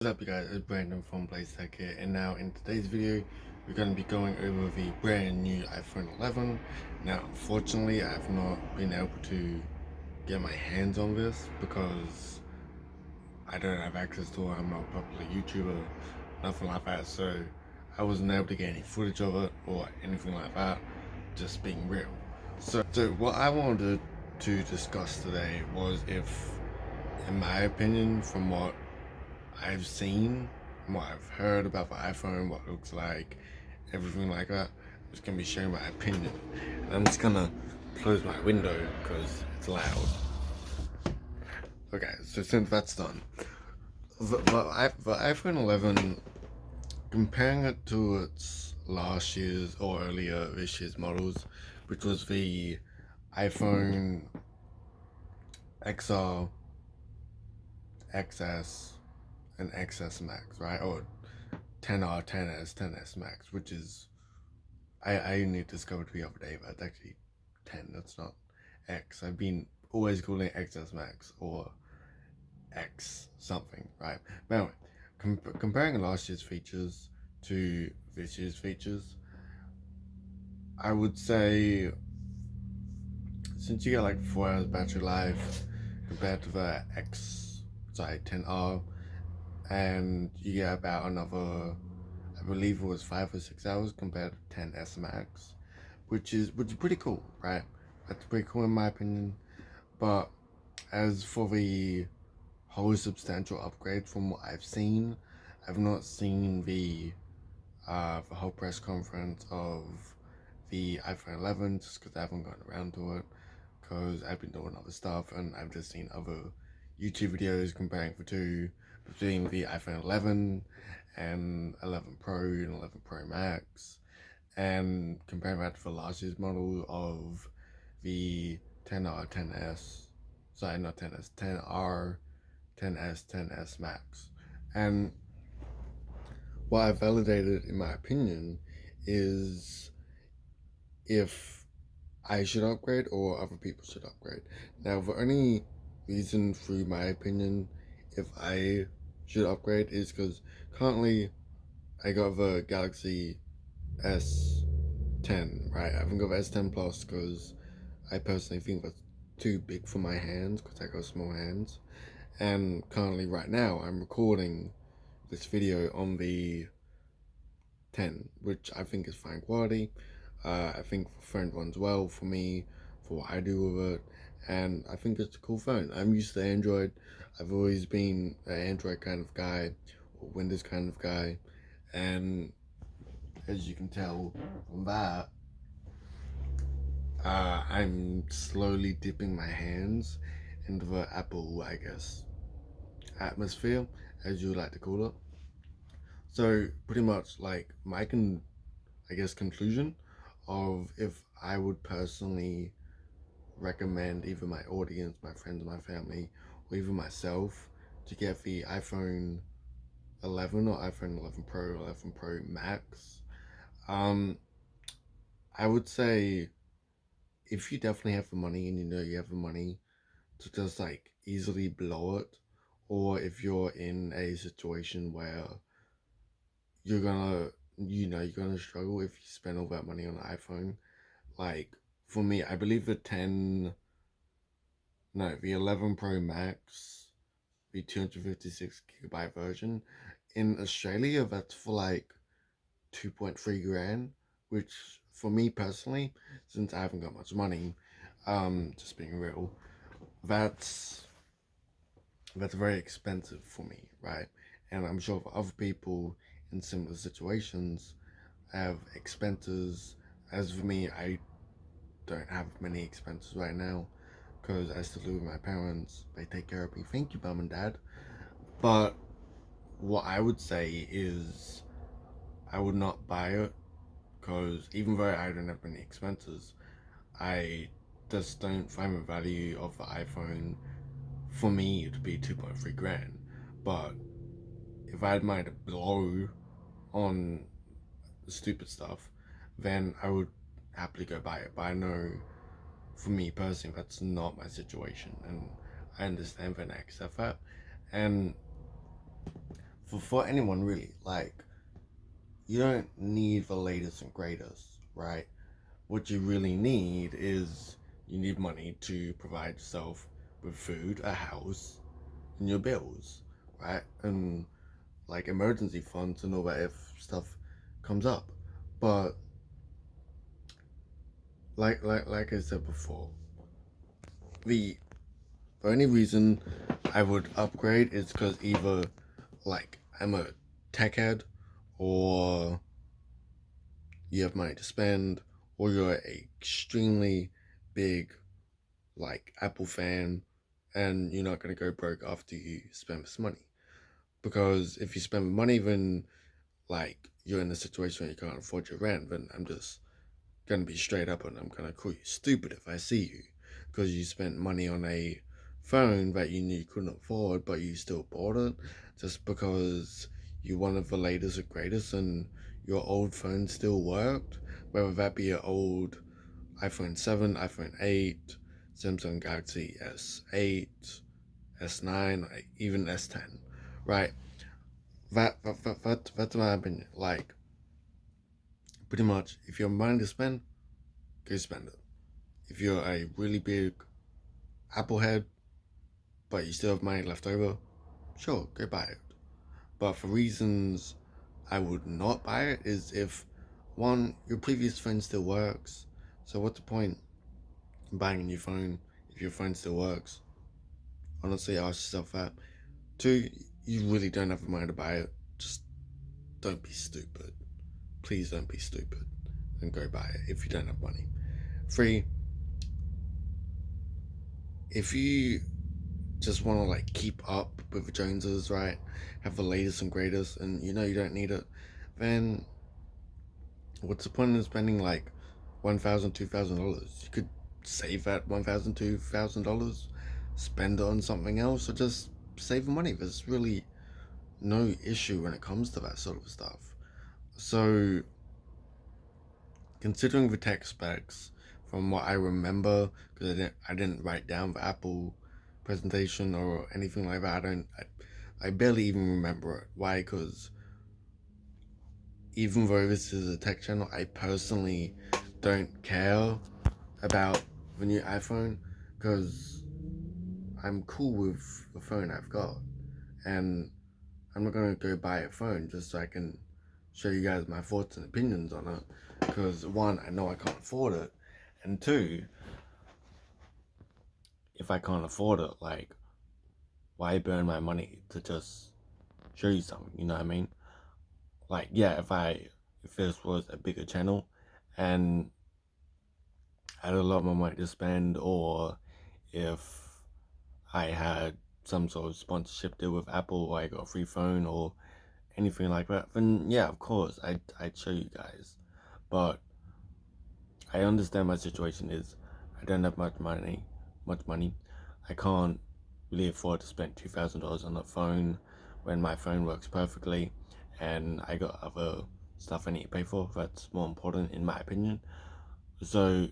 What's up you guys, it's Brandon from Blaze Tech here, and now in today's video we're going to be going over the brand new iPhone 11. Now unfortunately I have not been able to get my hands on this because I don't have access to it. I'm not a popular YouTuber, nothing like that, so I wasn't able to get any footage of it or anything like that, just being real. So what I wanted to discuss today was if, in my opinion, from what I've seen, what I've heard about the iPhone, what it looks like, everything like that. I'm just gonna be sharing my opinion. And I'm just gonna close my window because it's loud. Okay, so since that's done, the iPhone 11, comparing it to its last year's or earlier this year's models, which was the iPhone XR, XS, and XS Max, right? Or 10R, 10S, 10S Max, which is I only discovered the other day that it's actually 10. That's not X. I've been always calling it XS Max or X something, right? But anyway, comparing last year's features to this year's features, I would say since you get like 4 hours battery life compared to the 10R, and you get about another, I believe it was 5 or 6 hours compared to 10S Max, which is pretty cool, right? That's pretty cool in my opinion. But as for the whole substantial upgrade from what I've seen, I've not seen the whole press conference of the iPhone 11 just because I haven't gotten around to it because I've been doing other stuff, and I've just seen other YouTube videos comparing the two between the iPhone 11 and 11 Pro and 11 Pro Max, and comparing that to the last year's model of the 10R, 10S, sorry, not 10S, 10R, 10S, 10S Max. And what I validated, in my opinion, is if I should upgrade or other people should upgrade. Now, the only reason, through my opinion, if I should upgrade is because currently I got the Galaxy S10, right? I haven't got the S10 Plus because I personally think that's too big for my hands because I got small hands. And currently, right now, I'm recording this video on the 10, which I think is fine quality. I think the phone runs well for me, for what I do with it, and I think it's a cool phone. I'm used to Android. I've always been an Android kind of guy, or Windows kind of guy, and as you can tell from that, I'm slowly dipping my hands into the Apple, I guess, atmosphere, as you like to call it. So pretty much like I guess conclusion of if I would personally recommend either my audience, my friends, my family, or even myself to get the iPhone 11 or iPhone 11 Pro, 11 Pro Max. Um, I would say if you definitely have the money and you know you have the money to just like easily blow it, or if you're in a situation where you're gonna, you're gonna struggle if you spend all that money on an iPhone. Like for me, I believe the 11 Pro Max, the 256 GB version in Australia, that's for like 2.3 grand, which for me personally, since I haven't got much money, just being real, that's very expensive for me, right? And I'm sure for other people in similar situations have expenses. As for me, I don't have many expenses right now because I still live with my parents. They take care of me. Thank you, mom and dad. But what I would say is I would not buy it because even though I don't have many expenses, I just don't find the value of the iPhone for me to be 2.3 grand. But if I had mind to blow on the stupid stuff, then I would happily go buy it. But I know for me personally, that's not my situation, and I understand that and accept that. And for anyone really, like, you don't need the latest and greatest, right? What you really need is you need money to provide yourself with food, a house, and your bills, right? And like emergency funds and all that if stuff comes up. But like I said before, the the only reason I would upgrade is because either like I'm a tech head, or you have money to spend, or you're a extremely big like Apple fan, and you're not gonna go broke after you spend this money. Because if you spend money, then like you're in a situation where you can't afford your rent, then I'm just gonna be straight up and I'm gonna call you stupid if I see you, because you spent money on a phone that you knew you couldn't afford, but you still bought it just because you wanted the latest and greatest, and your old phone still worked, whether that be an old iPhone 7, iPhone 8, Samsung Galaxy S8, S9, even S10, right? That's my opinion. Like, pretty much, if you're money to spend, go spend it. If you're a really big Apple head, but you still have money left over, sure, go buy it. But for reasons I would not buy it is if, one, your previous phone still works. So what's the point in buying a new phone if your phone still works? Honestly, ask yourself that. Two, you really don't have the money to buy it. Just don't be stupid. Please don't be stupid and go buy it if you don't have money. Three, if you just want to like keep up with the Joneses, right? Have the latest and greatest, and you know you don't need it, then what's the point in spending like $1,000, $2,000? You could save that $1,000, $2,000, spend it on something else, or just save money. There's really no issue when it comes to that sort of stuff. So, considering the tech specs, from what I remember, because I didn't write down the Apple presentation or anything like that. I barely even remember it. Why? Because even though this is a tech channel, I personally don't care about the new iPhone, because I'm cool with the phone I've got, and I'm not gonna go buy a phone just so I can show you guys my thoughts and opinions on it. Because one, I know I can't afford it, and two, if I can't afford it, like, why burn my money to just show you something? You know what I mean? Like, yeah, if this was a bigger channel and I had a lot more money to spend, or if I had some sort of sponsorship deal with Apple, or I got a free phone or anything like that, then yeah, of course, I'd show you guys. But I understand my situation is I don't have much money. I can't really afford to spend $2,000 on a phone when my phone works perfectly, and I got other stuff I need to pay for that's more important in my opinion. So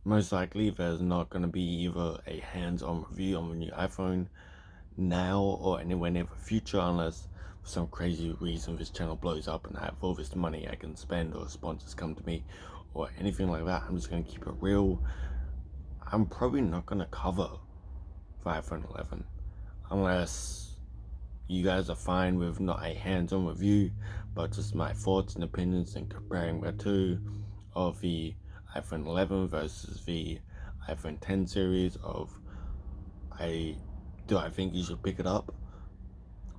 most likely there's not going to be either a hands-on review on the new iPhone now or anywhere near the future, unless for some crazy reason this channel blows up and I have all this money I can spend, or sponsors come to me or anything like that. I'm just going to keep it real. I'm probably not going to cover the iPhone 11 unless you guys are fine with not a hands-on review, but just my thoughts and opinions and comparing the two of the iPhone 11 versus the iPhone 10 series of I think you should pick it up.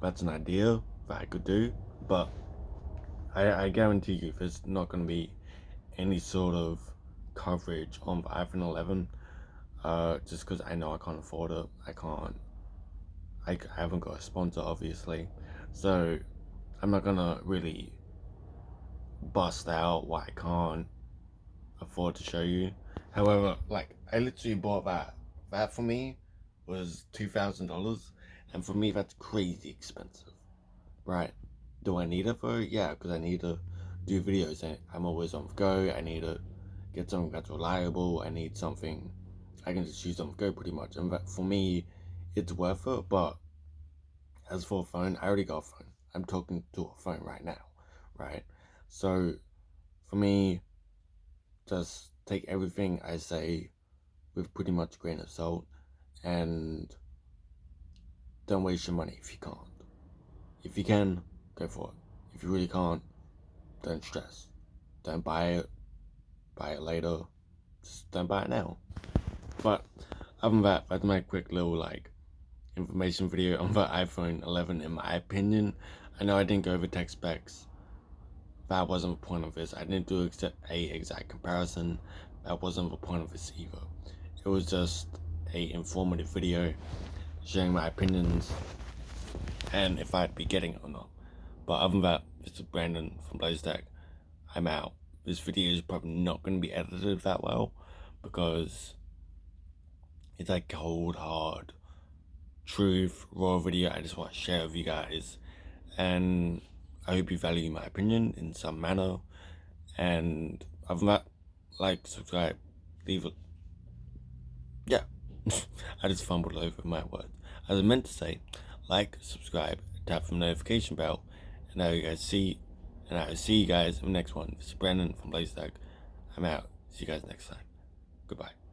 That's an idea that I could do, but I guarantee you there's not going to be any sort of coverage on the iPhone 11, just because I know I can't afford it. I haven't got a sponsor, obviously, so I'm not gonna really bust out what I can't afford to show you. However, like, I literally bought that. That for me was $2,000, and for me that's crazy expensive, right? Do I need it for? Yeah, because I need to do videos. And I'm always on the go. I need to get something that's reliable. I need something I can just use on the go pretty much. And that, for me, it's worth it. But as for a phone, I already got a phone. I'm talking to a phone right now, right? So for me, just take everything I say with pretty much a grain of salt, and don't waste your money if you can't. If you can, go for it. If you really can't, don't stress. Don't buy it later. Just don't buy it now. But other than that, I'd make a quick little information video on the iPhone 11 in my opinion. I know I didn't go over tech specs. That wasn't the point of this. I didn't do a exact comparison. That wasn't the point of this either. It was just a informative video sharing my opinions and if I'd be getting it or not. But other than that, this is Brandon from BlazeTech. I'm out. This video is probably not going to be edited that well because it's like cold, hard, truth, raw video I just want to share with you guys. And I hope you value my opinion in some manner. And other than that, like, subscribe, leave a... Yeah. I just fumbled over my words. As I meant to say, like, subscribe, tap the notification bell, and I will see you guys in the next one. This is Brandon from BlazeTech. I'm out. See you guys next time. Goodbye.